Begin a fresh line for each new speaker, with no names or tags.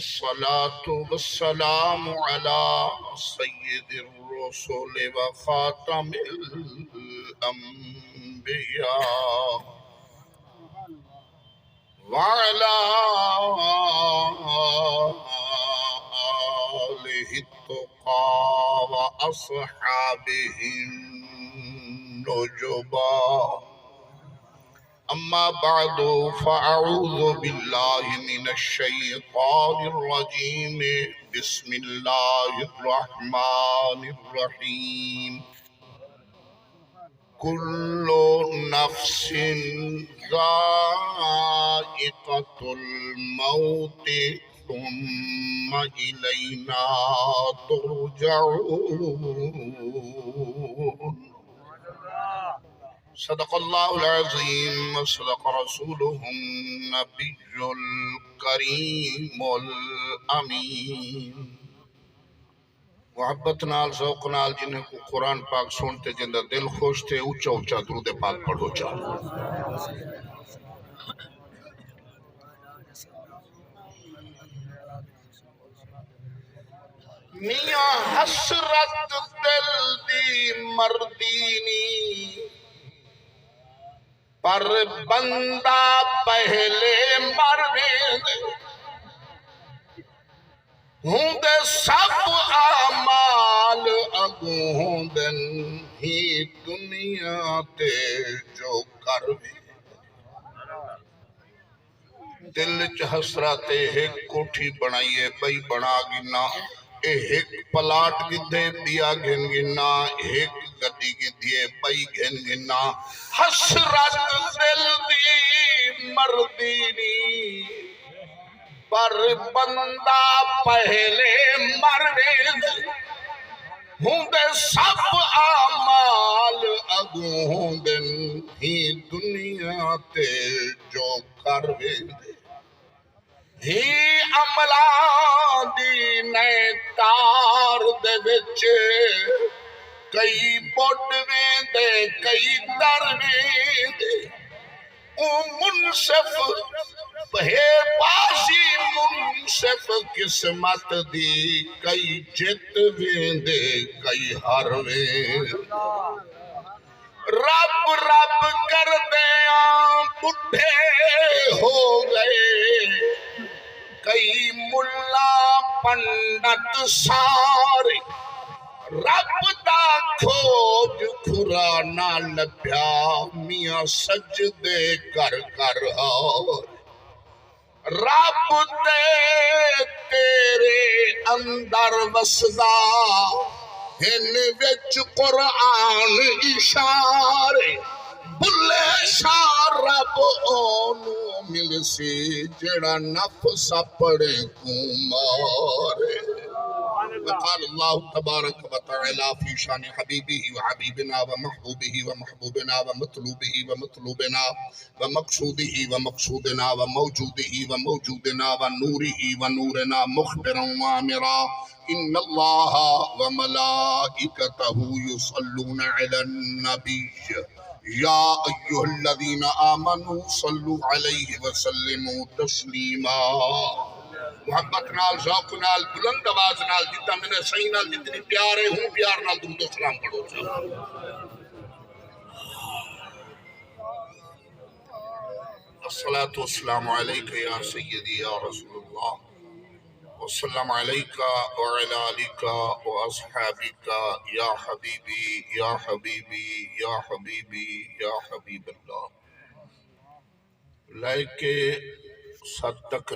والصلاة والسلام على سيد الرسل وخاتم الأنبياء وعلى آله التقى وأصحابه النجبا. أما بعد فأعوذ بالله من الشيطان الرجيم. بسم الله الرحمن الرحيم. كل نفس ذائقة الموت ثم إلينا ترجعون. صدق الله العظيم وصدق رسوله النبي الكريم الأمين. محبت نال ذوق نال جنہیں کو قرآن پاک سنتے جندہ دل خوش تھے اونچا اونچا درود پاک پڑھو چاہو. میاں حسرت دل دی مردینی پر بندہ پہلے مرنے ہوں دے سب اعمال اگوں ہوں دن ہی دنیا تے جو کر بھی دل چ حسرت ایک کوٹھی بنائیے بئی بنا گنا ایک پلاٹ گدے بیا گھن گنا ایک گدی گدیے بئی گھن گنا. حسرت دل دی مردینی پر بندہ پہلے مرنے ہوں دے سب اعمال اگوں ہوں دن ہی دنیا تے جو کر ویندے ہی عملان دی نئے تار دے وچے کئی بڑھ ویندے کئی در ویندے او منصف بہے بازی منصف قسمت دی کئی جت ویندے کئی ہر ویندے. رب رب کر دیاں بڈھے ہو گئے کئی ملا پنڈت سارے رب دا کھوج کھرا نہ لبھیا میاں سجدے کر کر اور رب تیرے اندر وسدا ہن وچ قرآن اشارے بلے شاہ رب اونو مل سی جڑا نفس پڑے کو مارے. وقال الله تبارك وتعالى في شان حبيبه وحبيبنا ومحبوبه ومحبوبنا ومطلوبه ومطلوبنا ومقصوده ومقصودنا وموجوده وموجودنا ونوره ونورنا مخبرا وامرا إن الله وملائكته يصلون على النبي يا أيها الذين آمنوا صلوا عليه وسلموا تسليما. محبت نال ذوق نال بلند آواز نال جتا میں نے صحیح نال جتنی پیارے ہوں پیار نال درود و سلام پڑھو چاہو. الصلاة والسلام علیکہ یا سیدی یا رسول اللہ والسلام علیکہ وعلی آلکہ واصحابکہ یا حبیبی یا حبیبی یا حبیبی یا حبیب اللہ. لائکے صد تک